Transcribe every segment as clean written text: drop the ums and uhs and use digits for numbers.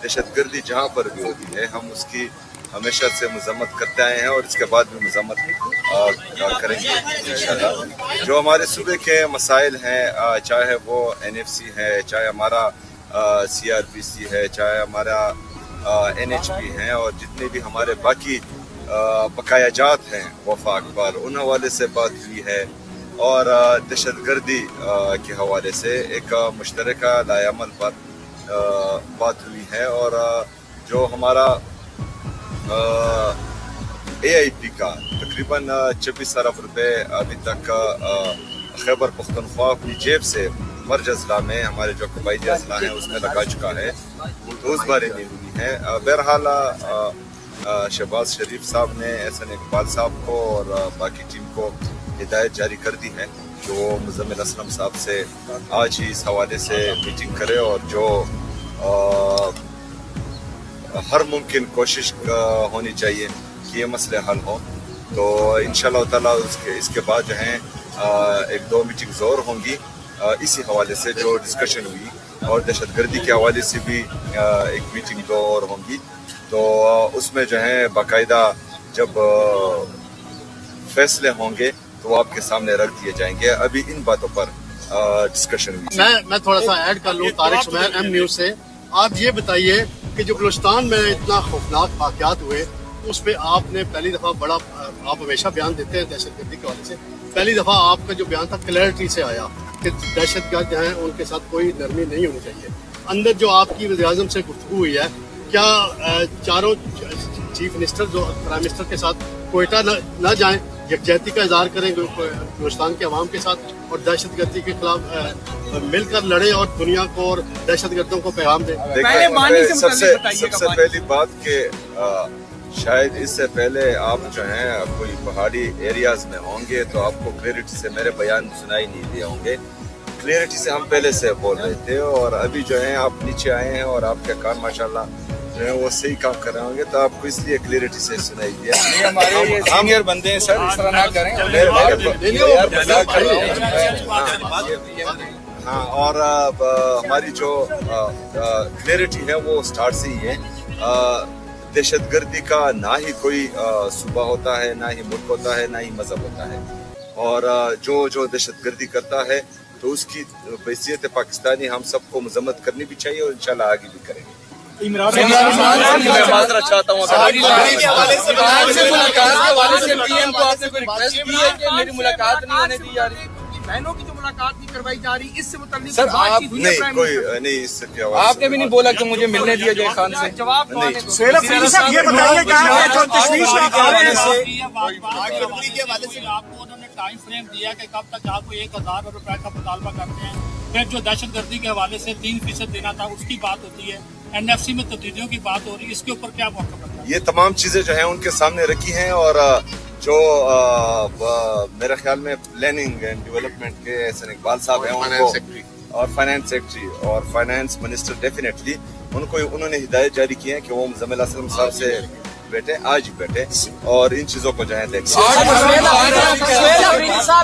دہشت گردی جہاں پر بھی ہوتی ہے ہم اس کی ہمیشہ سے مذمت کرتے آئے ہیں اور اس کے بعد بھی مذمت کریں گے انشاءاللہ۔ جو ہمارے صوبے کے مسائل ہیں، چاہے وہ NFC ہے، چاہے ہمارا CRPC ہے، چاہے ہمارا NHP ہے، اور جتنے بھی ہمارے باقی بقایا جات ہیں وفاق پر، ان حوالے سے بات ہوئی ہے، اور دہشت گردی کے حوالے سے ایک مشترکہ لائحہ عمل پر بات ہوئی ہے، اور جو ہمارا AIP کا تقریباً 26 ارب روپے ابھی تک خیبر پختونخوا اپنی جیب سے مرج اضلاع میں، ہمارے جو قبائلی اضلاع ہیں اس میں لگا چکا ہے، تو اس بارے میں ہوئی ہے۔ بہرحال شہباز شریف صاحب نے احسن اقبال صاحب کو اور باقی ٹیم کو ہدایت جاری کر دی ہے کہ وہ مزمل اسلم صاحب سے آج ہی اس حوالے سے میٹنگ کرے، اور جو ہر ممکن کوشش ہونی چاہیے کہ یہ مسئلے حل ہوں۔ تو انشاءاللہ تعالیٰ اس کے بعد جو ہیں ایک دو میٹنگز اور ہوں گی اسی حوالے سے جو ڈسکشن ہوئی، اور دہشت گردی کے حوالے سے بھی ایک میٹنگ دو اور ہوں گی، تو اس میں جو ہے باقاعدہ جب فیصلے ہوں گے تو وہ آپ کے سامنے رکھ دیے جائیں گے۔ ابھی ان باتوں پر ڈسکشن ہوئی۔ میں تھوڑا سا ایڈ کر لوں، طارق شمیر M نیوز سے۔ آپ یہ بتائیے کہ جو بلوچستان میں اتنا خوفناک واقعات ہوئے، اس پہ آپ نے پہلی دفعہ بڑا، آپ ہمیشہ بیان دیتے ہیں دہشت گردی کے حوالے سے، پہلی دفعہ آپ کا جو بیان تھا کلیئرٹی سے آیا کہ دہشت گرد ہیں ان کے ساتھ کوئی نرمی نہیں ہونی چاہیے۔ اندر جو آپ کی وزیر اعظم سے گفتگو ہوئی ہے، کیا چاروں چیف منسٹر جو پرائم منسٹر کے ساتھ کوئٹہ نہ جائیں، یکجہتی کا اظہار کریں بلوچستان کے عوام کے ساتھ، اور دہشت گردی کے خلاف مل کر لڑیں اور دنیا کو اور دہشت گردوں کو پیغام دیں؟ سب سے پہلی بات کہ شاید اس سے پہلے آپ جو ہیں کوئی پہاڑی ایریاز میں ہوں گے تو آپ کو کلیئرٹی سے میرے بیان سنائی نہیں دیے ہوں گے۔ کلیئرٹی سے ہم پہلے سے بول رہے تھے، اور ابھی جو ہیں آپ نیچے آئے ہیں اور آپ کے کان ماشاءاللہ جو ہے وہ صحیح کام کر رہے ہوں گے، تو آپ کو اس لیے کلیئرٹی سے سنائی دیا۔ ہمارے یہ سینئر بندے ہیں سر، اس طرح نہ کریں۔ ہاں، اور ہماری جو کلیئرٹی ہے وہ سٹارٹ سے ہی ہے۔ دہشت گردی کا نہ ہی کوئی صوبہ ہوتا ہے، نہ ہی ملک ہوتا ہے، نہ ہی مذہب ہوتا ہے، اور جو دہشت گردی کرتا ہے تو اس کی بحیثیت پاکستانی ہم سب کو مذمت کرنی بھی چاہیے، اور انشاءاللہ آگے بھی کریں گے۔ میں معذرت چاہتا ہوں، ملاقات کے حوالے سے PM کو آپ نے کوئی ریکویسٹ کی ہے کہ میری ملاقات نہیں ہونے دی جا رہی؟ بہنوں کی جو ملاقات نہیں کروائی جا رہی، اس سے متعلق سر آپ نہیں کوئی نہیں، اس سے کیا آپ نے بھی نہیں بولا کہ مجھے ملنے دیا جائے خان سے؟ جواب نہیں۔ سہیل افریدی صاحب یہ بتائیے کہ جو تشویش میں آ رہے ہیں آپ کو انہوں نے ٹائم فریم دیا کہ کب تک آپ کو 1000 روپے کا مطالبہ کرتے ہیں، پھر جو دہشت گردی کے حوالے سے 3% دینا تھا اس کی بات ہوتی ہے، NFC میں تبدیلیوں کی بات ہو رہی ہے، اس کے اوپر کیا موقع بنتا ہے؟ یہ تمام چیزیں جو ہیں ان کے سامنے رکھی ہیں، اور جو میرے خیال میں پلاننگ اینڈ ڈیولپمنٹ کے احسن اقبال صاحب ہیں، ان کو، اور فائنانس سیکرٹری اور فائنانس منسٹر ڈیفینیٹلی انہوں نے ہدایت جاری کی ہے کہ وہ مزمل اسلم صاحب سے بیٹھے، آج ہی بیٹھے، اور ان چیزوں کو جو ہے دیکھیں۔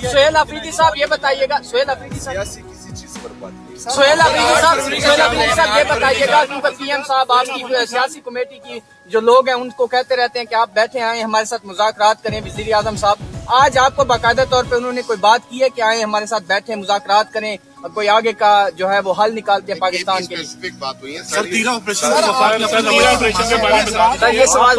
سہیل افریدی صاحب یہ بتائیے گا، سیاسی کسی چیز پر بات نہیں۔ سہیل افریدی صاحب یہ بتائیے گا، کیونکہ PM صاحب آپ کی سیاسی کمیٹی کی جو لوگ ہیں ان کو کہتے رہتے ہیں کہ آپ بیٹھے آئیں ہمارے ساتھ مذاکرات کریں، وزیر اعظم صاحب آج آپ کو باقاعدہ طور پہ انہوں نے کوئی بات کی ہے کہ آئیں ہمارے ساتھ بیٹھیں مذاکرات کریں، کوئی آگے کا جو ہے وہ حل نکالتے ہیں پاکستان کے لیے؟ یہ سوال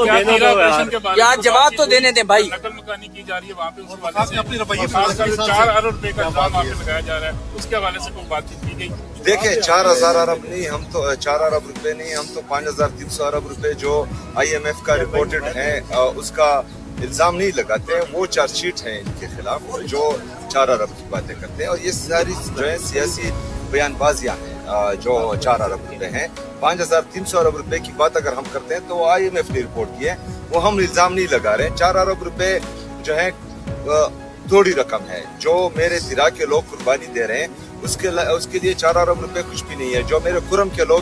یا جواب تو دینے دیں بھائی۔ نقل مکانی کی جا رہی ہے وہاں پہ، اس حوالے سے 4 ارب روپے کا الزام آپ پہ لگایا جا رہا ہے، اس کے حوالے سے کوئی بات چیت کی گئی؟ دیکھیں 4000 ارب نہیں، ہم تو 4 ارب روپے نہیں، ہم تو 5300 ارب روپے جو IMF کا رپورٹڈ ہے اس کا الزام نہیں لگاتے ہیں، وہ چارج شیٹ ہیں ان کے خلاف جو 4 ارب کی باتیں کرتے ہیں، اور یہ ساری جو ہے سیاسی بیان بازیاں ہیں جو 4 ارب روپے ہیں۔ 5300 ارب روپے کی بات اگر ہم کرتے ہیں تو وہ IMF نے رپورٹ کی ہے، وہ ہم الزام نہیں لگا رہے ہیں۔ 4 ارب روپے جو ہے تھوڑی رقم ہے، جو میرے زرا کے لوگ قربانی دے رہے ہیں اس کے لیے 4 ارب روپے کچھ بھی نہیں ہے، جو میرے خرم کے لوگ